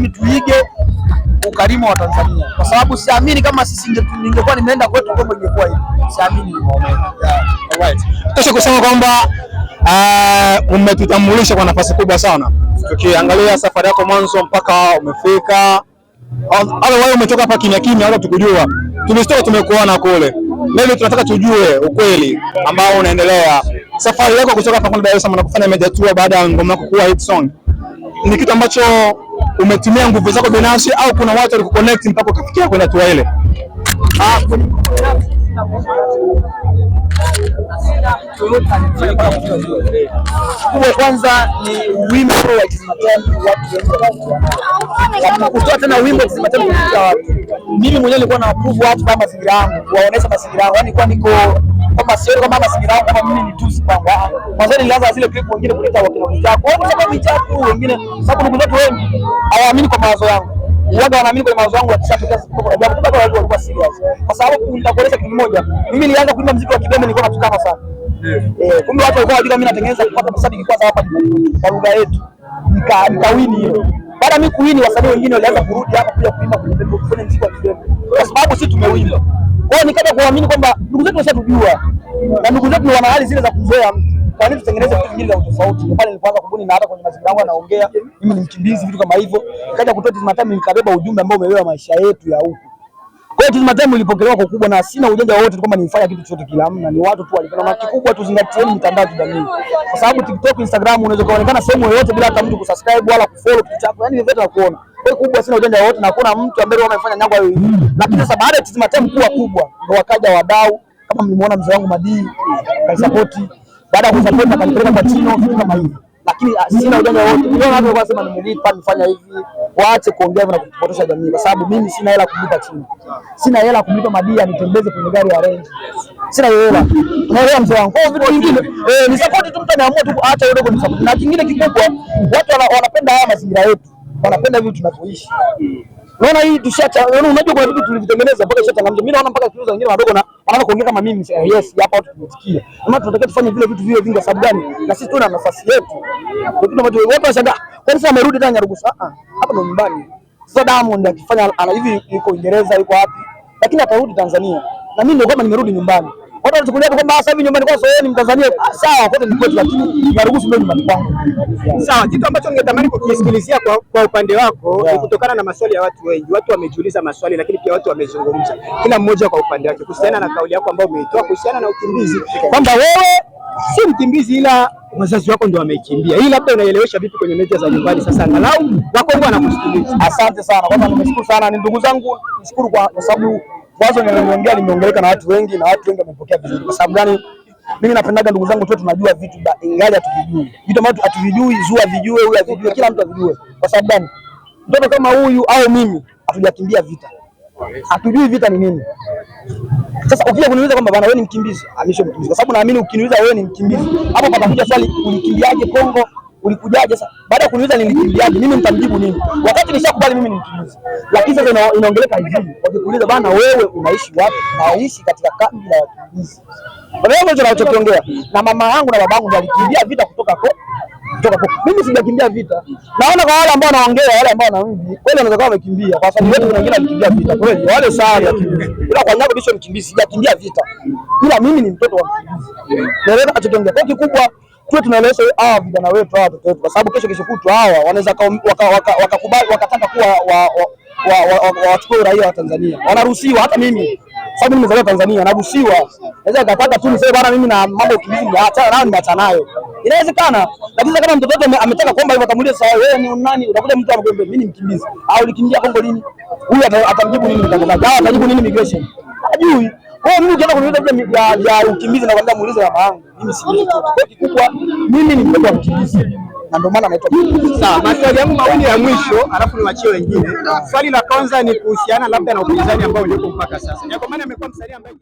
tuige ukarimu wa Tanzania, kwa sababu siamini kama sisi ningekuwa nimeenda kwetu kwa ingekuwa hivi. Siamini. Alright. Tosha kusema kwamba umetutambulisha kwa nafasi kubwa sana. Tukiangalia safari yako mwanzo mpaka umefika. Wewe umetoka hapa kimya kimya, hata tukujua. Tumesitoka tumekuona kule. Leo tunataka tujue ukweli ambao unaendelea. Safari yako kutoka hapa kwa Dar es Salaam na kufanya media tour baada ya ngoma yako kuwa hit song. Ni kitu ambacho umetumia nguvu zako binafsi au kuna watu walikuconnect mpaka ukafikia kwenda tour ile? Kubwa kwanza ni wimbo wa Tizmatemu, watu kutoa tena wimbo wa Tizmatemu kwa watu. Mimi mwenyewe nilikuwa na approve watu kama mazingira yangu, kuwaonesha mazingira yangu, yani kwa niko kama sio kama mazingira yangu kama mimi ni tusi kwangu. Mwanzo nilianza zile clip wengine kuleta wakina mchako, kwa sababu mchako wengine, sababu ndugu zetu wengi hawaamini kwa mawazo yangu. Waga wanaamini kwa mawazo yangu wakishatokea kwa sababu kumbe wao walikuwa serious. Kwa sababu nitakueleza kitu kimoja. Mimi nilianza kuimba muziki wa kibembe nilikuwa natukana sana. Kumbe watu walikuwa wajua mimi natengeneza kupata mashabiki kwanza hapa kwa lugha yetu. Nikawini hiyo. Baada mimi kuwini wasanii wengine walianza kurudi hapa kuja kuimba kwenye muziki wa kibembe. Kwa sababu sisi tumewimba. Kwa hiyo nikaja kuamini kwamba ndugu zetu washatujua. Na ndugu zetu wana hali zile za kuzoea mtu. Kwa nini tutengeneze vitu vingine vya tofauti? Ndio pale nilipoanza kubuni na hata kwenye mazingira yangu anaongea, mimi ni mkimbizi, vitu kama hivyo. Nikaja kutoa Tizmatemu nikabeba ujumbe ambao umebeba maisha yetu ya huku. Kwa hiyo Tizmatemu ilipokelewa kwa kubwa na sina ujanja wowote kwamba nifanya kitu chochote kile, hamna, ni watu tu walipenda. Na kikubwa tuzingatieni mitandao ya kijamii. Kwa sababu TikTok, Instagram unaweza kuonekana sehemu yoyote bila hata mtu kusubscribe wala kufollow kitu chako. Yaani vyote na kuona. Kwa kubwa sina ujanja wowote na kuna mtu ambaye wamefanya nyangwa hiyo. Lakini sasa baada ya Tizmatemu kuwa kubwa ndio wakaja wadau kama mlimuona mzee wangu Madii kaisapoti. Baada ya kusupport akanipeleka kwa Chino vitu kama hivi. Lakini sina ujanja wote. Ndio watu wanasema nimelipa nifanya hivi. Waache kuongea na kupotosha jamii kwa sababu mimi sina hela kumlipa Chino. Sina hela kumlipa Madii anitembeze kwenye gari ya Range. Sina hela. Unaelewa mzee wangu. Kwa vitu vingine ni support tu, mtu anaamua tu acha yule kwa support. Na kingine kikubwa watu wanapenda haya mazingira yetu. Wanapenda vitu tunavyoishi. Unaona hii tushacha, unajua kuna vitu tulivitengeneza mpaka ishatangamja. Mimi naona mpaka kiuza wengine wadogo na wanaanza kuongea kama mimi, yes, hapa watu tumesikia. Maana tunataka tufanye vile vitu vile vingi sababu gani? Na sisi tuna nafasi yetu. Ndio kitu ambacho watu washangaa. Kwa nini sasa amerudi tena Nyarugusu? Hapa ndo nyumbani. Sasa Diamond akifanya ana hivi yuko Uingereza, yuko wapi? Lakini atarudi Tanzania. Na mimi ndio kama nimerudi nyumbani. Watu wanachukulia kwamba sasa hivi nyumbani kwa sababu ni Mtanzania. Sawa, kote ni kwetu lakini Nyarugusu ndio nyumbani kwangu. Sawa, kitu ambacho ningetamani kukisikilizia kwa upande wako ni kutokana na maswali ya watu wengi. Watu wamejiuliza maswali lakini pia watu wamezungumza. Kila mmoja kwa upande wake kuhusiana na kauli yako ambayo umeitoa kuhusiana na ukimbizi. Kwamba wewe si mkimbizi ila wazazi wako ndio wamekimbia. Hii labda unaielewesha vipi kwenye media za nyumbani sasa angalau wako wanakusikiliza. Asante sana. Kwanza nimeshukuru sana ni ndugu zangu, nishukuru kwa sababu wazo niliongea limeongeleka na watu wengi na watu wengi wamepokea vizuri. Kwa sababu gani? Mimi napendaga ndugu zangu tu tunajua vitu ingali hatuvijui. Vitu ambavyo hatuvijui, Zua vijue, huyu avijue, kila mtu avijue. Kwa sababu gani? Mtoto kama huyu au mimi hatujakimbia vita. Hatujui vita ni nini. Sasa ukija kuniuliza kwamba bana wewe ni mkimbizi, amisho mkimbizi. Kwa sababu naamini ukiniuliza wewe ni mkimbizi, hapo patakuja swali ulikimbiaje Kongo? Ulikujaje? Sasa baada ya kuniuliza nilikimbiaje, mimi nitamjibu nini? Wakati nishakubali mimi ni mkimbizi. Lakini sasa inaongeleka hivi, wakikuuliza bana wewe unaishi wapi? Naishi katika kambi la wakimbizi. Kwa hiyo ndio tunachokiongea. Na mama yangu na babangu ndio alikimbia vita kutoka kwa mimi sijakimbia vita. Naona kwa wale ambao wanaongea, wale ambao wanaambi, kweli wanaweza kuwa wamekimbia. Kwa sababu watu wengine walikimbia vita. Kweli wale sawa wakimbia. Ila kwa nyago bisho mkimbizi, sijakimbia vita. Ila mimi ni mtoto wa mkimbizi. Naelewa tunachokiongea. Kwa kikubwa tuwe tunaelewesha vijana wetu hawa watoto wetu kwa sababu kesho kutwa hawa wanaweza wakakubali wakataka kuwa wachukue uraia wa Tanzania. Wanaruhusiwa, hata mimi sababu mimi nimezaliwa Tanzania naruhusiwa. Naweza nikataka tu niseme bwana mimi na mambo ukimbizi niacha nao nimeacha nayo. Inawezekana. Lakini kama mtoto wetu ametaka kwamba hivyo atamuuliza sawa wewe ni nani? Utakuja mtu anakuambia mimi ni mkimbizi. Au ulikimbia Kongo lini? Huyu atamjibu nini mtangazaji? Au atajibu nini migration? Hajui. Kwa hiyo mimi ukienda kuniuliza vile ya ukimbizi na kwambia muulize mama yangu. Mimi si mtoto. Kwa kikubwa mimi ni mtoto wa mkimbizi. Na ndio maana naitwa mkimbizi. Sawa, maswali yangu mawili ya mwisho alafu niwachie wengine. Swali la kwanza ni kuhusiana labda na upinzani ambao ulipo mpaka sasa. Kwa maana amekuwa msanii ambaye